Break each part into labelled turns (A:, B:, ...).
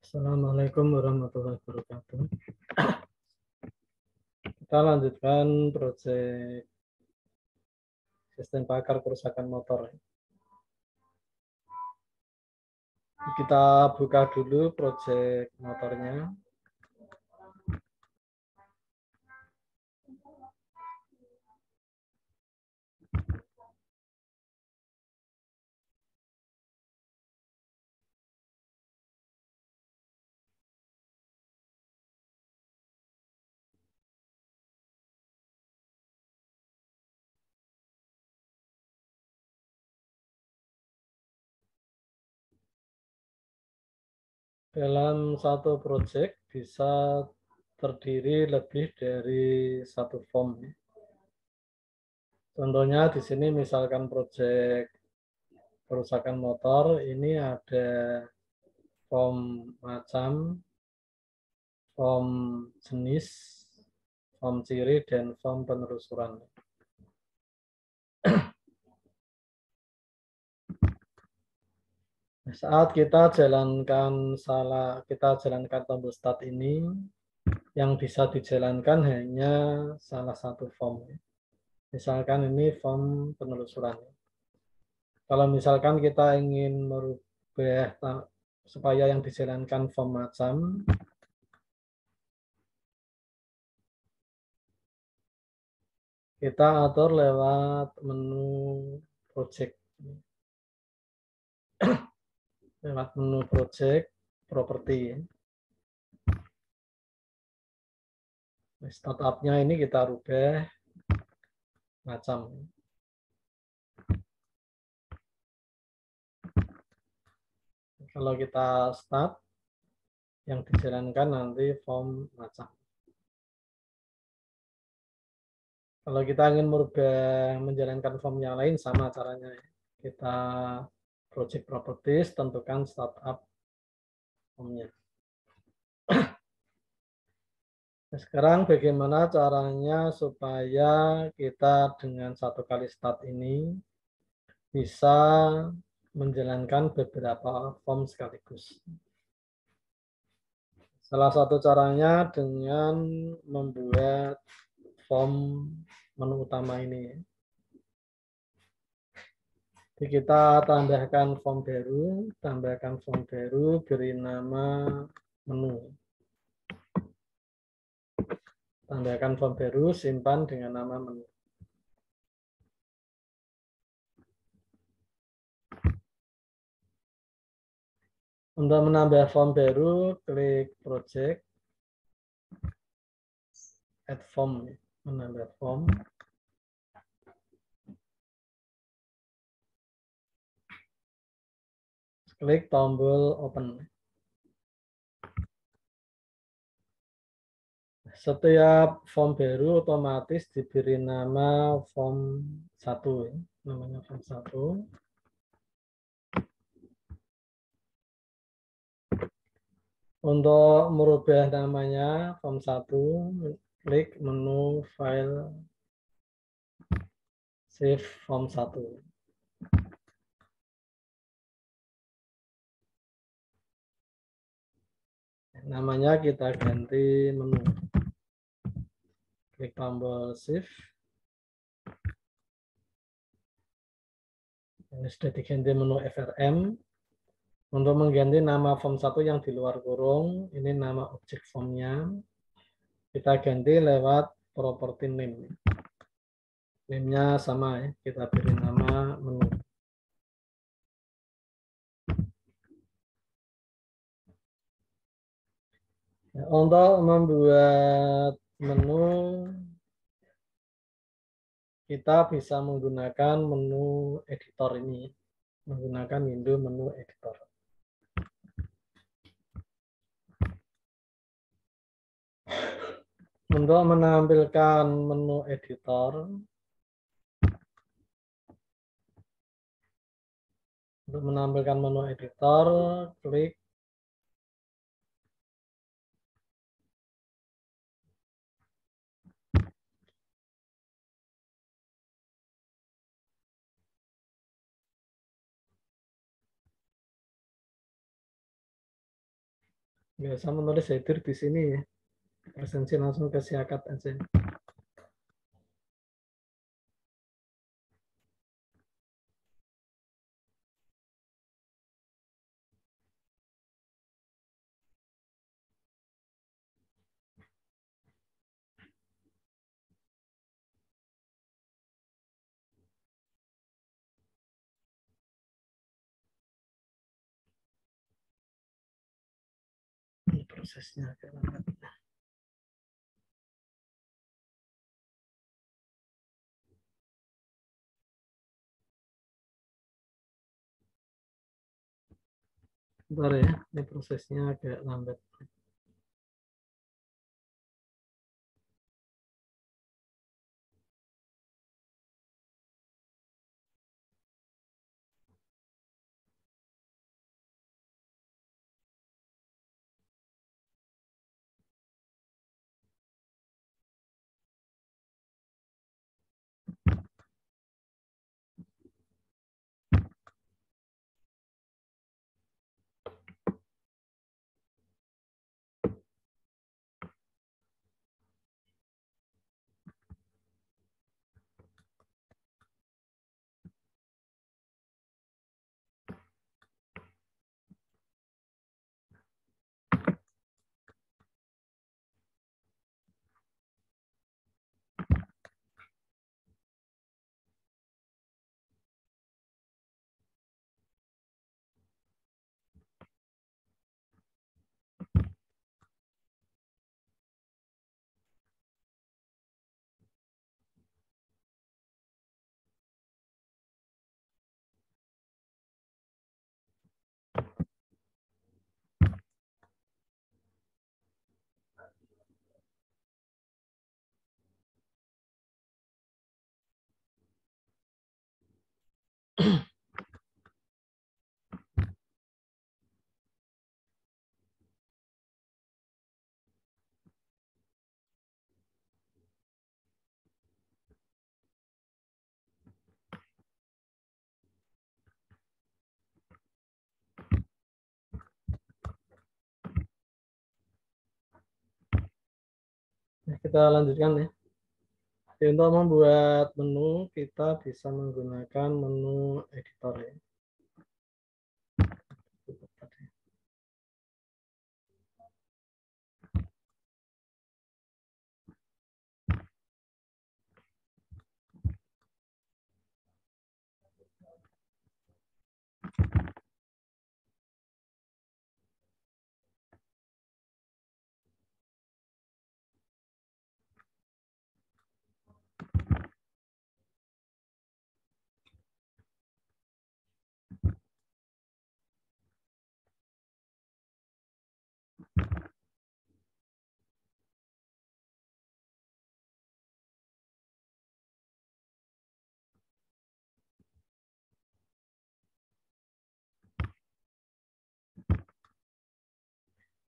A: Assalamualaikum warahmatullahi wabarakatuh. Kita lanjutkan proyek sistem pakar kerusakan motor. Kita buka dulu proyek motornya. Dalam satu proyek bisa terdiri lebih dari satu form. Contohnya di sini misalkan proyek kerusakan motor, ini ada form macam, form jenis, form ciri, dan form penelusuran. Saat kita jalankan tombol start ini, yang bisa dijalankan hanya salah satu form. Misalkan ini form penelusuran. Kalau misalkan kita ingin merubah supaya yang dijalankan form macam, kita atur lewat menu project. Lewat menu project, property. Startup-nya ini kita rubah macam. Kalau kita start, yang dijalankan nanti form macam. Kalau kita ingin menjalankan form yang lain, sama caranya. Kita project properties, tentukan startup formnya. Nah, sekarang bagaimana caranya supaya kita dengan satu kali start ini bisa menjalankan beberapa form sekaligus. Salah satu caranya dengan membuat form menu utama ini. Jadi kita tambahkan form baru, beri nama menu. Tambahkan form baru, simpan dengan nama menu. Untuk menambah form baru, klik project, add form, menambah form. Klik tombol open. Setiap form baru otomatis diberi nama form 1. Namanya form 1. Untuk merubah namanya form 1, klik menu file, save form 1. Namanya kita ganti menu. Klik tombol save. Ini sudah diganti menu FRM. Untuk mengganti nama form 1 yang di luar kurung, ini nama objek formnya. Kita ganti lewat property name. Name-nya sama ya, kita beri nama menu. Untuk membuat menu, kita bisa menggunakan menu editor ini. Menggunakan window menu editor. Untuk menampilkan menu editor, klik Nggak usah menulis header di sini ya. Presensi langsung ke siakat aja. Ini prosesnya agak lambat. Bentar ya, ini prosesnya agak lambat. Nah, kita lanjutkan ya. Jadi untuk membuat menu, kita bisa menggunakan menu editor ya.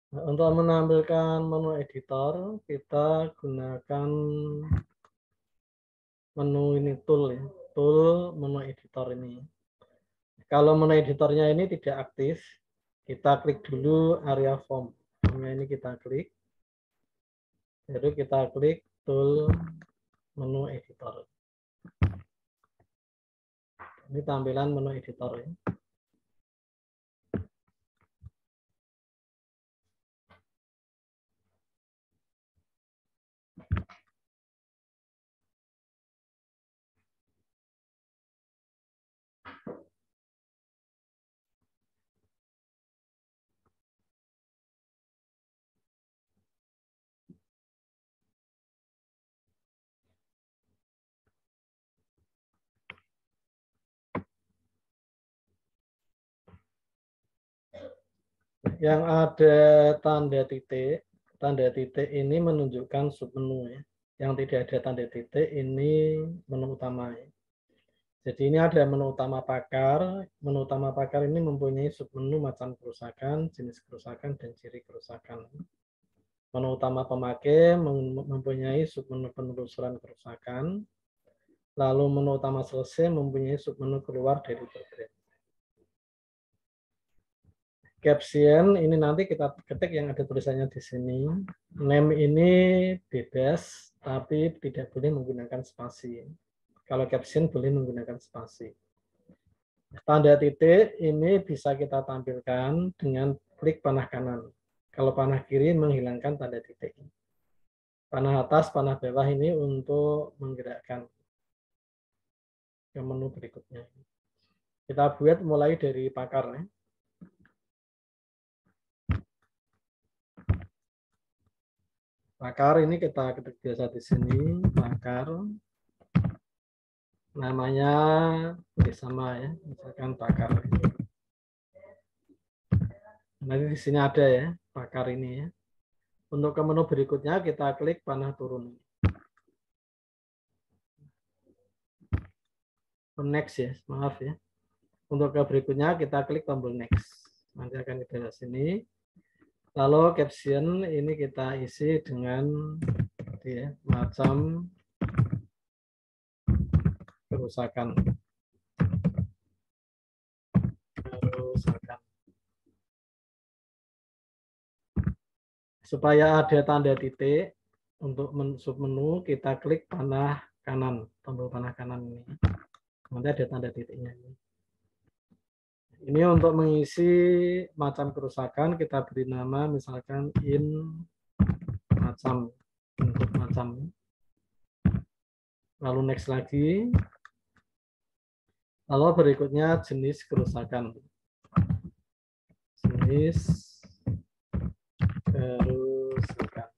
A: Nah, untuk menampilkan menu editor, kita gunakan menu ini tool ya. Tool menu editor ini. Kalau menu editornya ini tidak aktif, kita klik dulu area form. Formnya ini kita klik. Lalu kita klik tool menu editor. Ini tampilan menu editor ya. Yang ada tanda titik ini menunjukkan submenu ya. Yang tidak ada tanda titik ini menu utama ya. Jadi ini ada menu utama pakar. Menu utama pakar ini mempunyai submenu macam kerusakan, jenis kerusakan, dan ciri kerusakan. Menu utama pemakai mempunyai submenu penelusuran kerusakan. Lalu menu utama selesai mempunyai submenu keluar dari program. Caption ini nanti kita ketik yang ada tulisannya di sini. Name ini bebas, tapi tidak boleh menggunakan spasi. Kalau caption boleh menggunakan spasi. Tanda titik ini bisa kita tampilkan dengan klik panah kanan. Kalau panah kiri menghilangkan tanda titik. Panah atas, panah bawah ini untuk menggerakkan ke menu berikutnya. Kita buat mulai dari pakar. Ya. Pakar ini kita ketik biasa di sini, pakar. Namanya sama ya, misalkan pakar. Nanti di sini ada ya, pakar ini ya. Untuk ke menu berikutnya kita klik panah turun. Next ya, maaf ya. Untuk ke berikutnya kita klik tombol next. Nanti akan kita lihat sini. Lalu caption ini kita isi dengan ya, macam kerusakan. Supaya ada tanda titik untuk submenu kita klik panah kanan, tombol panah kanan ini. Nanti ada tanda titiknya ini. Ini untuk mengisi macam kerusakan kita beri nama misalkan in macam, input macam. Lalu next lagi. Lalu berikutnya jenis kerusakan. Jenis kerusakan.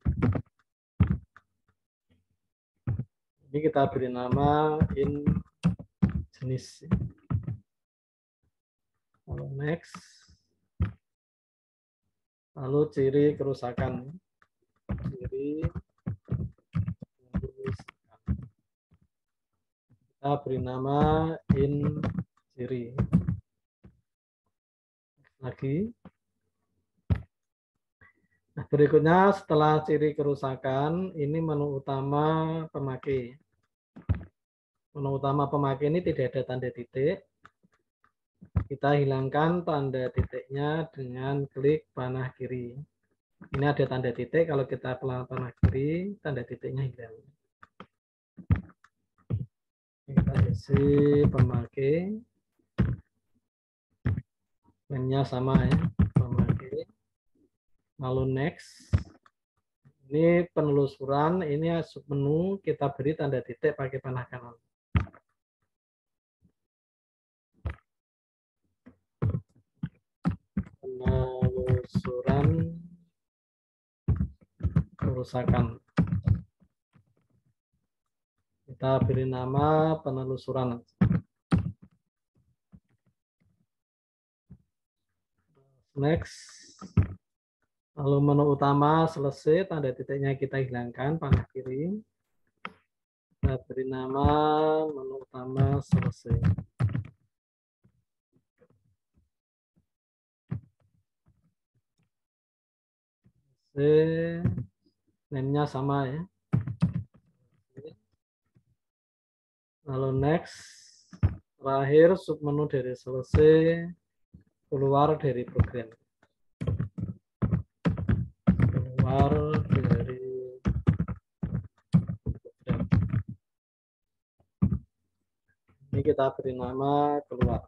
A: Ini kita beri nama in jenis. Lalu next. Lalu ciri kerusakan. Ciri kerusakan. Kita beri nama in ciri. Lagi. Nah, berikutnya setelah ciri kerusakan, ini menu utama pemakai. Menu utama pemakai ini tidak ada tanda titik. Kita hilangkan tanda titiknya dengan klik panah kiri. Ini ada tanda titik, kalau kita pelan panah kiri, tanda titiknya hilang. Kita isi pemakai. Namanya sama ya, pemakai. Lalu next. Ini penelusuran, ini submenu kita beri tanda titik pakai panah kanan. Penelusuran kerusakan. Kita beri nama penelusuran. Next. Lalu menu utama selesai, tanda titiknya kita hilangkan, panah kiri. Kita beri nama menu utama selesai. Name-nya sama ya. Lalu next. Terakhir submenu dari selesai, keluar dari program. Keluar dari program. Ini kita beri nama keluar.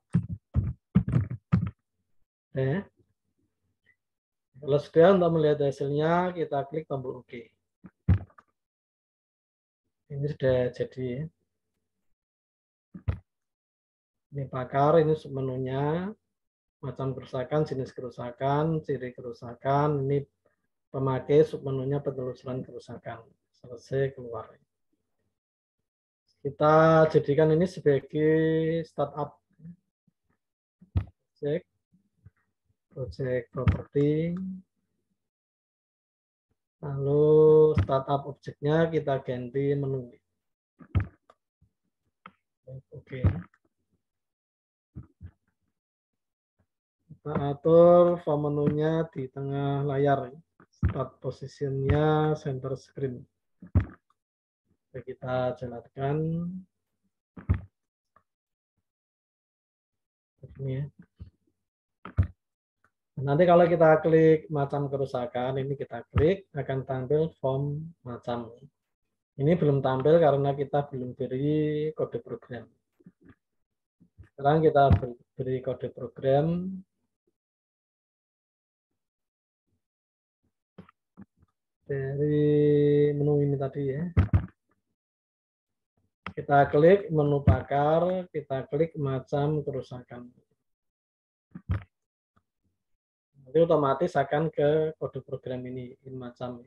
A: Kalau sudah untuk melihat hasilnya, kita klik tombol OK. Ini sudah jadi. Ini pakar, ini submenunya. Macam kerusakan, jenis kerusakan, ciri kerusakan. Ini pemakai, submenunya penelusuran kerusakan. Selesai, keluar. Kita jadikan ini sebagai startup. Project property. Lalu startup objeknya kita ganti menu. Oke. Kita atur form menunya di tengah layar. Start positionnya center screen. Kita jalankan. Ini ya. Nanti kalau kita klik macam kerusakan, ini kita klik akan tampil form macam. Ini belum tampil karena kita belum beri kode program. Sekarang kita beri kode program. Dari menu ini tadi ya. Kita klik menu pakar, kita klik macam kerusakan. Nanti otomatis akan ke kode program ini macam.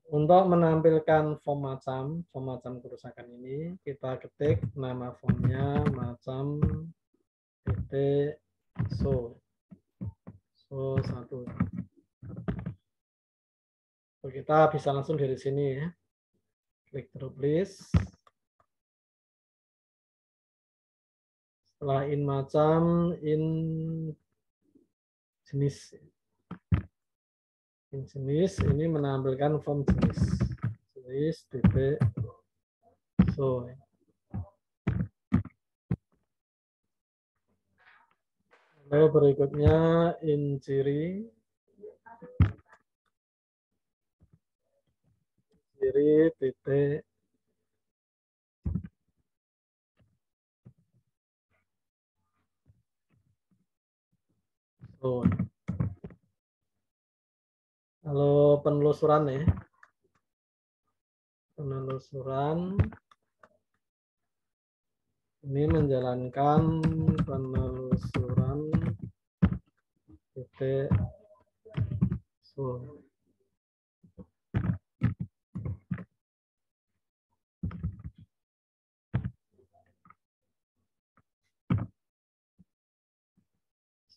A: Untuk menampilkan form macam kerusakan ini, kita ketik nama formnya macam titik so 1. So, kita bisa langsung dari sini ya. Klik drop list. Setelah in macam, in jenis. In jenis ini menampilkan form jenis titik so. Lalu berikutnya in ciri titik so. Lalu penelusuran ya. Penelusuran ini menjalankan penelusuran titik so.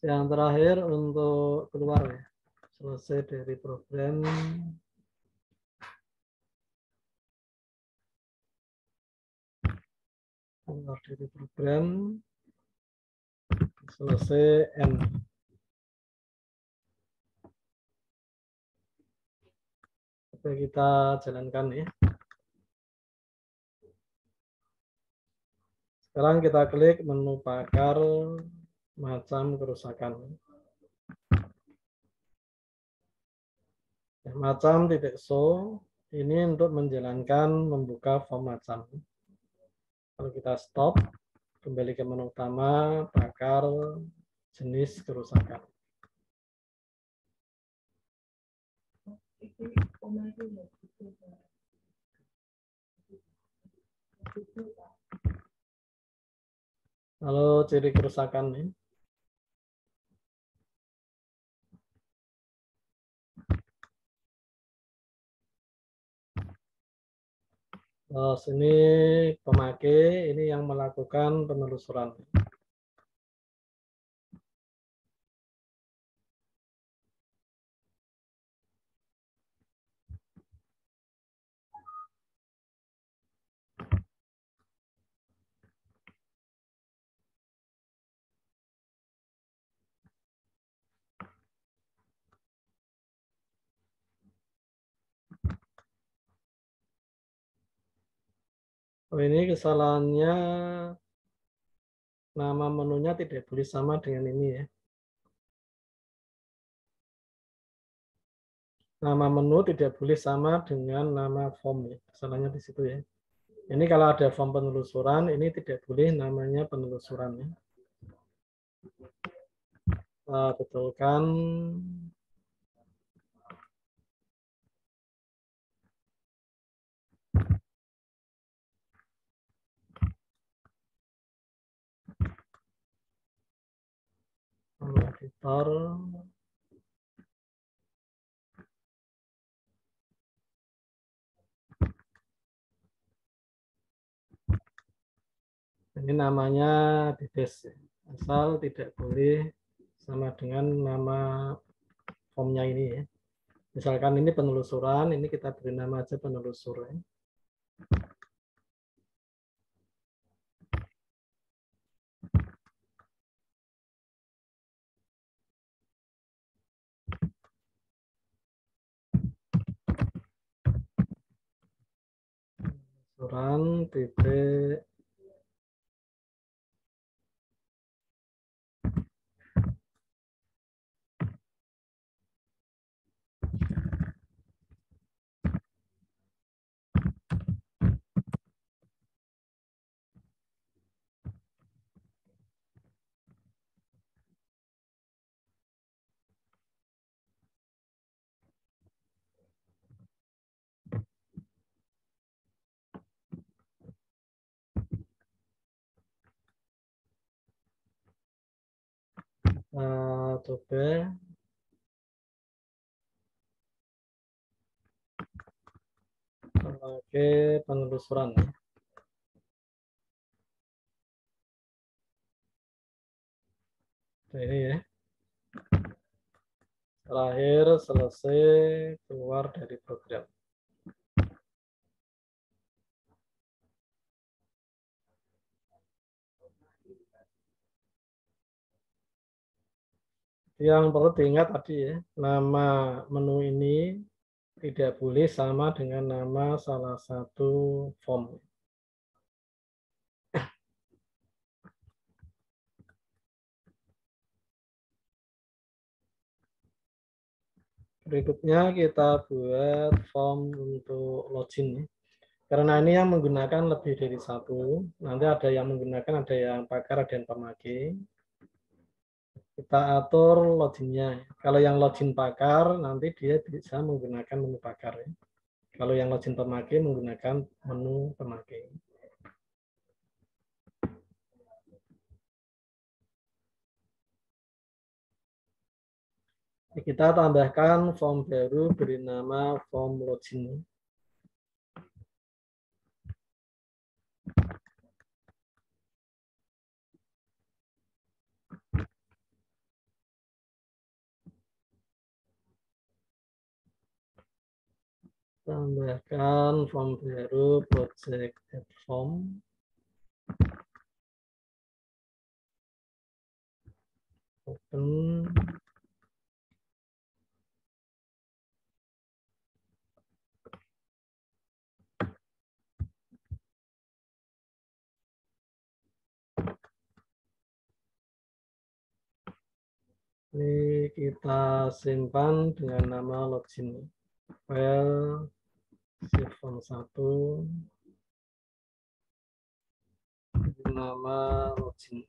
A: Yang terakhir untuk keluar ya. Selesai dari program. Keluar dari program. Selesai N. Oke, kita jalankan ya. Sekarang kita klik menu pakar macam kerusakan. Macam titik so ini untuk menjalankan membuka form macam. Kalau kita stop, kembali ke menu utama, pakar jenis kerusakan. Lalu ciri kerusakan nih. Terus ini pemakai, ini yang melakukan penelusuran. Oh, ini kesalahannya nama menunya tidak boleh sama dengan ini ya. Nama menu tidak boleh sama dengan nama form ya. Kesalahannya di situ ya. Ini kalau ada form penelusuran, ini tidak boleh namanya penelusuran ya. Betulkan. Editor. Ini namanya bebas, asal tidak boleh sama dengan nama formnya ini ya. Misalkan ini penelusuran, ini kita beri nama aja penelusur ya. Penelusuran titik coba. Sebagai penelusuran. Ini ya. Terakhir selesai keluar dari program. Yang perlu diingat tadi ya, nama menu ini tidak boleh sama dengan nama salah satu form. Berikutnya kita buat form untuk login. Karena ini yang menggunakan lebih dari satu, nanti ada yang menggunakan, ada yang pakar, ada yang pemakai. Kita atur loginnya. Kalau yang login pakar, nanti dia bisa menggunakan menu pakar. Ya. Kalau yang login pemakai, menggunakan menu pemakai. Kita tambahkan form baru beri nama form login. Tambahkan form baru project add form. Open. Ini kita simpan dengan nama login. File form 1 nama login.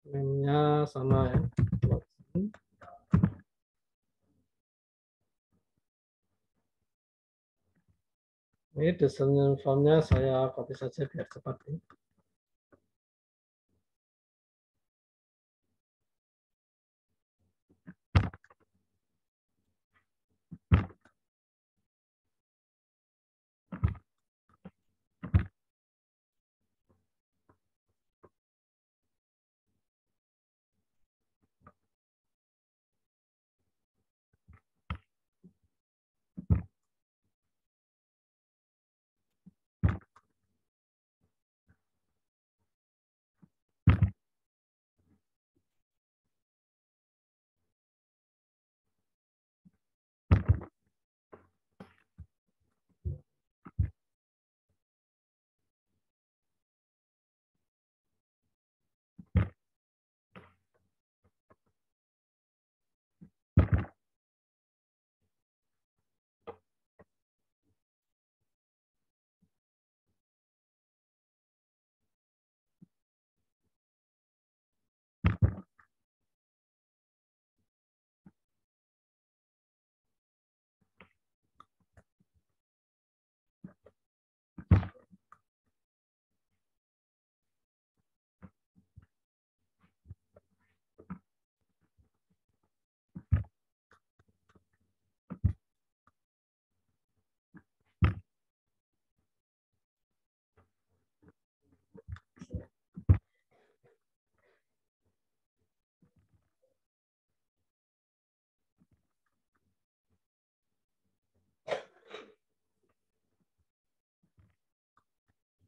A: Name-nya sama ya. Login. Ini desain formnya saya copy saja biar cepat. Ya.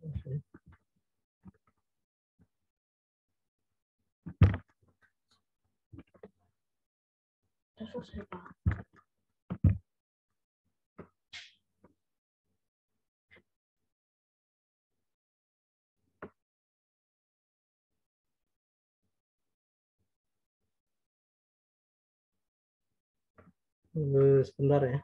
A: Oke. Tunggu sebentar ya.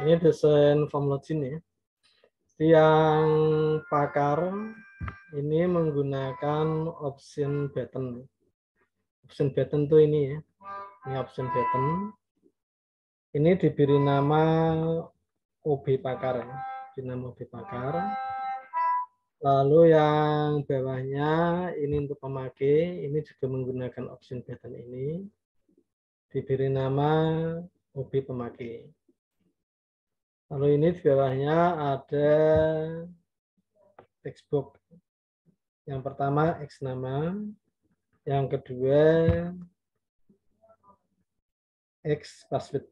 A: Ini desain form login ya. Yang pakar ini menggunakan option button. Option button tuh ini ya. Ini option button. Ini diberi nama OB pakar ya. Dinamo OB pakar. Lalu yang bawahnya ini untuk pemakai, ini juga menggunakan option button ini. Diberi nama OB pemakai. Lalu ini di bawahnya ada textbox. Yang pertama X nama, yang kedua X password.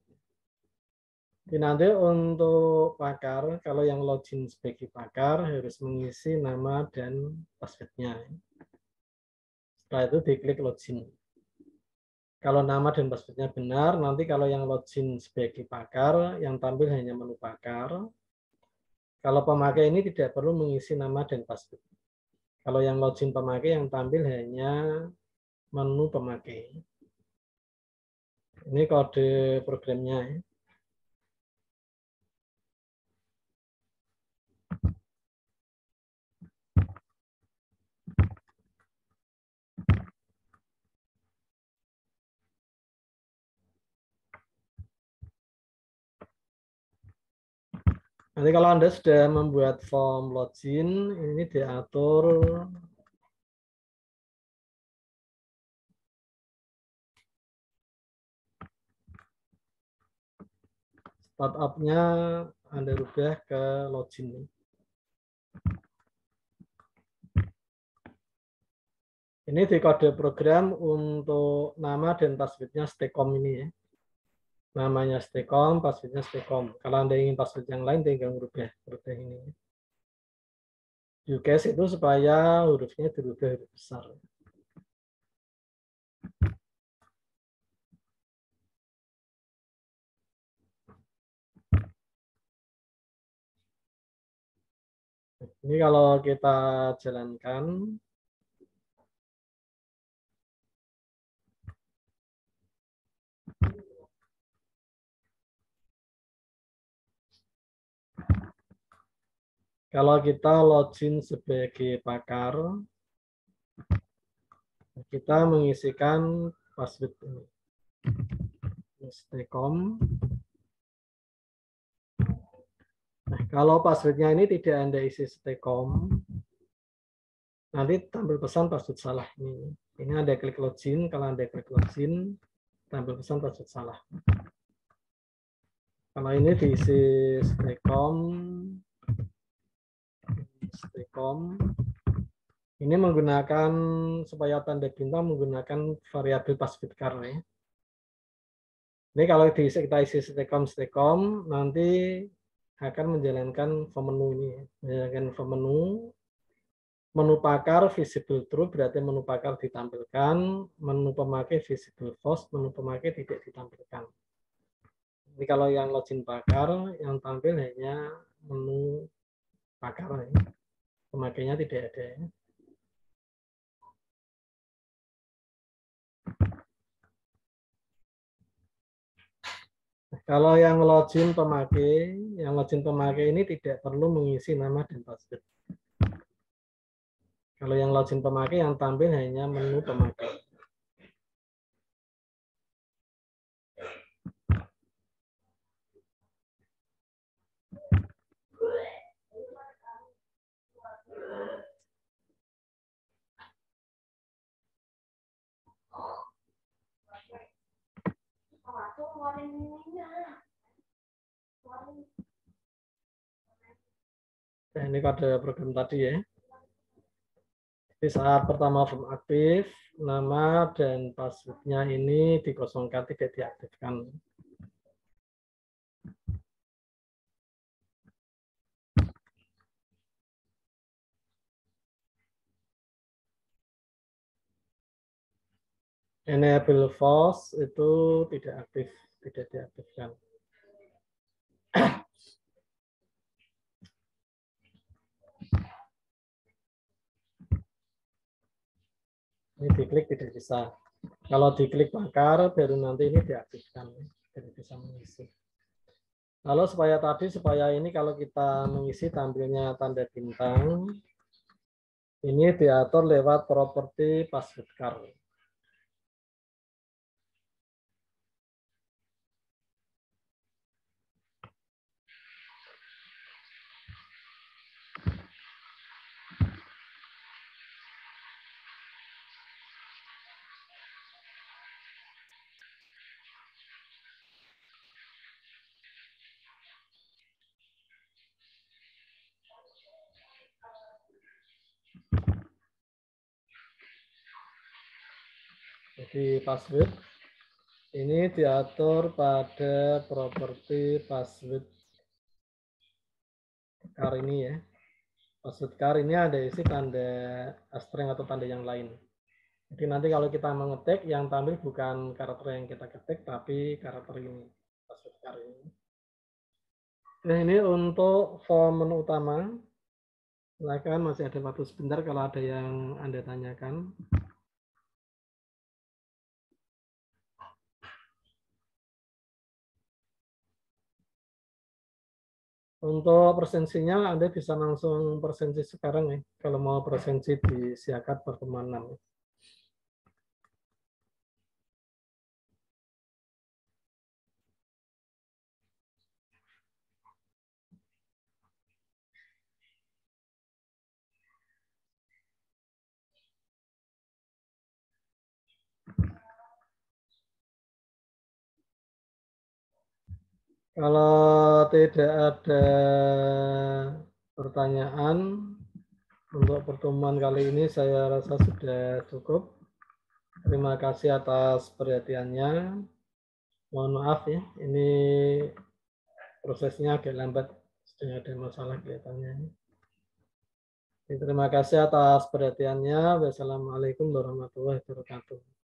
A: Jadi nanti untuk pakar, kalau yang login sebagai pakar harus mengisi nama dan passwordnya. Setelah itu diklik login. Kalau nama dan passwordnya benar, nanti kalau yang login sebagai pakar, yang tampil hanya menu pakar. Kalau pemakai ini tidak perlu mengisi nama dan password. Kalau yang login pemakai, yang tampil hanya menu pemakai. Ini kode programnya. Nanti kalau Anda sudah membuat form login, ini diatur startup-nya, Anda rubah ke login. Ini di kode program untuk nama dan passwordnya Staycom ini ya. Namanya Staycom, passwordnya Staycom. Kalau Anda ingin password yang lain, tinggal merubah ini. Ucase itu supaya hurufnya dirubah huruf besar. Ini kalau kita jalankan, kalau kita login sebagai pakar, kita mengisikan password ini. Staycom. Nah, kalau passwordnya ini tidak Anda isi Staycom, nanti tampil pesan password salah ini. Ini Anda klik login, kalau Anda klik login, tampil pesan password salah. Kalau ini diisi Staycom, ini menggunakan supaya tanda bintang menggunakan variabel password karena. Ini kalau kita isi Staycom, nanti akan menjalankan form menu ini, menjalankan form menu pakar visible true berarti menu pakar ditampilkan, menu pemakai visible false, menu pemakai tidak ditampilkan. Ini kalau yang login pakar, yang tampil hanya menu pakar, pemakainya tidak ada. Kalau yang login pemakai ini tidak perlu mengisi nama dan password. Kalau yang login pemakai, yang tampil hanya menu pemakai. Nah, ini kode program tadi ya. Di saat pertama form aktif, nama dan passwordnya ini dikosongkan, tidak diaktifkan. Enable false itu tidak aktif, tidak diaktifkan. Ini diklik tidak bisa. Kalau diklik bakar, baru nanti ini diaktifkan, jadi bisa mengisi. Lalu supaya ini kalau kita mengisi tampilnya tanda bintang, ini diatur lewat properti password car. Jadi password ini diatur pada properti password car ini ya. Password car ini ada isi tanda string atau tanda yang lain. Jadi nanti kalau kita mengetik, yang tampil bukan karakter yang kita ketik, tapi karakter ini, password car ini. Nah, ini untuk form menu utama. Silakan, masih ada waktu sebentar kalau ada yang Anda tanyakan. Untuk presensinya Anda bisa langsung presensi sekarang ya. Kalau mau presensi di Siakat pertemuan 6. Kalau tidak ada pertanyaan untuk pertemuan kali ini, saya rasa sudah cukup. Terima kasih atas perhatiannya. Mohon maaf ya, ini prosesnya agak lambat, sedang ada masalah kelihatannya. Terima kasih atas perhatiannya. Wassalamualaikum warahmatullahi wabarakatuh.